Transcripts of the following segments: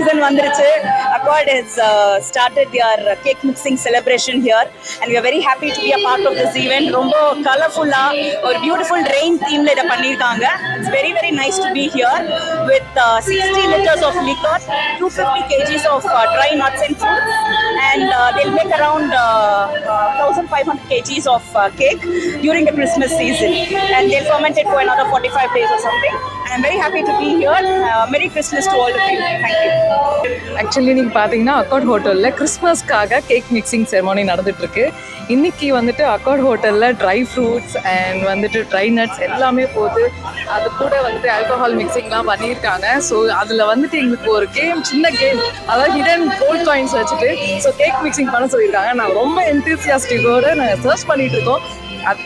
season vandiruchu. Accord has started their cake mixing celebration here, and we are very happy to be a part of this event. Rombo colorful ah or beautiful rain theme la ida pannirukanga. It's very very nice to be here with 60 liters of liquor, 250 kgs of dry nuts and fruits, and they'll make around 1500 kgs of cake during the Christmas season, and they'll ferment it for another 45 days or something. And I'm very happy to be here. Merry Christmas to all of you. Thank you. Actually நீங்கள் பார்த்தீங்கன்னா accord ஹோட்டலில் கிறிஸ்மஸ்க்காக cake mixing ceremony நடந்துகிட்ருக்கு. இன்றைக்கி வந்துட்டு accord ஹோட்டலில் dry fruits and வந்துட்டு dry nuts எல்லாமே போகுது. அது கூட வந்துட்டு ஆல்கஹால் மிக்சிங்லாம் பண்ணியிருக்காங்க. ஸோ அதில் வந்துட்டு எங்களுக்கு ஒரு சின்ன கேம், அதாவது ஹிடன் கோல்ட் காயின்ஸ் வச்சுட்டு ஸோ கேக் மிக்சிங் பண்ண சொல்லியிருக்காங்க. நாங்கள் ரொம்ப என்தூசியாஸ்டிக்கோடு நாங்கள் சர்ச் பண்ணிகிட்டு இருக்கோம்.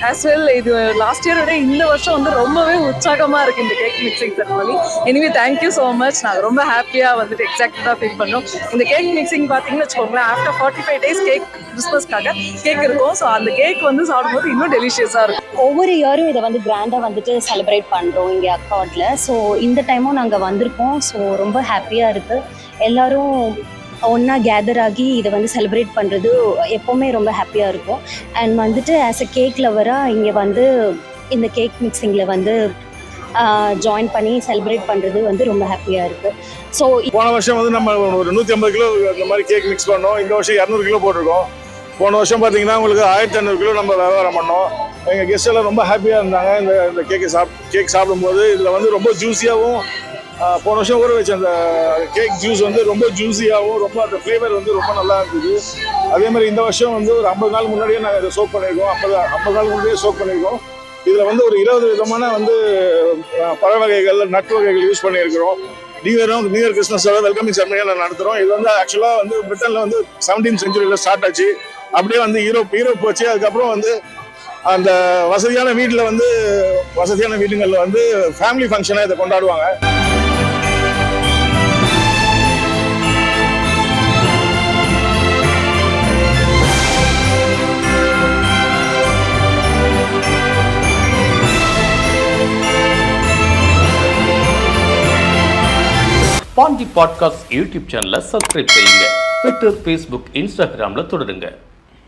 as well இது லாஸ்ட் இயர் விட இந்த வருஷம் வந்து ரொம்பவே உற்சாகமாக இருக்குது இந்த cake mixing ceremony. Anyway thank you so much. நாங்கள் ரொம்ப ஹாப்பியாக வந்துட்டு எக்ஸைட்டடாக ஃபீல் பண்ணோம். இந்த கேக் மிக்சிங் பார்த்தீங்கன்னு வச்சுக்கோங்களேன், ஆஃப்டர் 45 days கேக் கிறிஸ்மஸ்க்காக கேக் இருக்கும். ஸோ அந்த கேக் வந்து சாப்பிடும்போது இன்னும் டெலிஷியஸாக இருக்கும். ஒவ்வொரு இயரும் இதை வந்து கிராண்டாக வந்துட்டு செலிப்ரேட் பண்ணுறோம் இங்கே அக்கார்டில். ஸோ இந்த டைமும் நாங்கள் வந்திருக்கோம். ஸோ ரொம்ப ஹாப்பியாக இருக்குது. எல்லோரும் ஒன்றா கேதர் ஆகி இதை வந்து செலிப்ரேட் பண்ணுறது எப்போவுமே ரொம்ப ஹாப்பியாக இருக்கும். அண்ட் வந்துட்டு ஆஸ் அ கேக் லவராக இங்கே வந்து இந்த கேக் மிக்சிங்கில் வந்து ஜாயின் பண்ணி செலிப்ரேட் பண்ணுறது வந்து ரொம்ப ஹாப்பியாக இருக்குது. ஸோ போன வருஷம் வந்து நம்ம ஒரு 150 கிலோ இந்த மாதிரி கேக் மிக்ஸ் பண்ணோம். இந்த வருஷம் 200 கிலோ போட்டிருக்கோம். போன வருஷம் பார்த்தீங்கன்னா உங்களுக்கு 1500 கிலோ நம்ம வியாபாரம் பண்ணோம். எங்கள் கெஸ்ட் எல்லாம் ரொம்ப ஹாப்பியாக இருந்தாங்க இந்த கேக் சாப்பிடும்போது. இதில் வந்து ரொம்ப ஜூஸியாகவும், போன வருஷம் ஊற வச்ச அந்த கேக் ஜூஸ் வந்து ரொம்ப ஜூஸியாகவும், ரொம்ப அந்த ஃப்ளேவர் வந்து ரொம்ப நல்லா இருந்தது. அதே மாதிரி இந்த வருஷம் வந்து ஒரு 50 நாள் முன்னாடியே நாங்கள் இதை சோக் பண்ணியிருக்கோம். 50 நாள் முன்னாடியே சோக் பண்ணியிருக்கோம். இதில் வந்து ஒரு 20 விதமான வந்து பழ வகைகள், நட் வகைகள் யூஸ் பண்ணியிருக்கிறோம். நியூ இயர் கிறிஸ்மஸோட வெல்கமிங் செரமனியாக நான் நடத்துகிறோம். இது வந்து ஆக்சுவலாக வந்து பிரிட்டனில் வந்து 17th century ஸ்டார்ட் ஆச்சு. அப்படியே வந்து யூரோப் போச்சு. அதுக்கப்புறம் வந்து அந்த வசதியான வீடுகளில் வந்து ஃபேமிலி ஃபங்க்ஷனாக இதை கொண்டாடுவாங்க. பாண்டி பாட்காஸ்ட் யூடியூப் சேனலை சப்ஸ்கிரைப் செய்யுங்க. ட்விட்டர், ஃபேஸ்புக், இன்ஸ்டாகிராமில் தொடருங்க.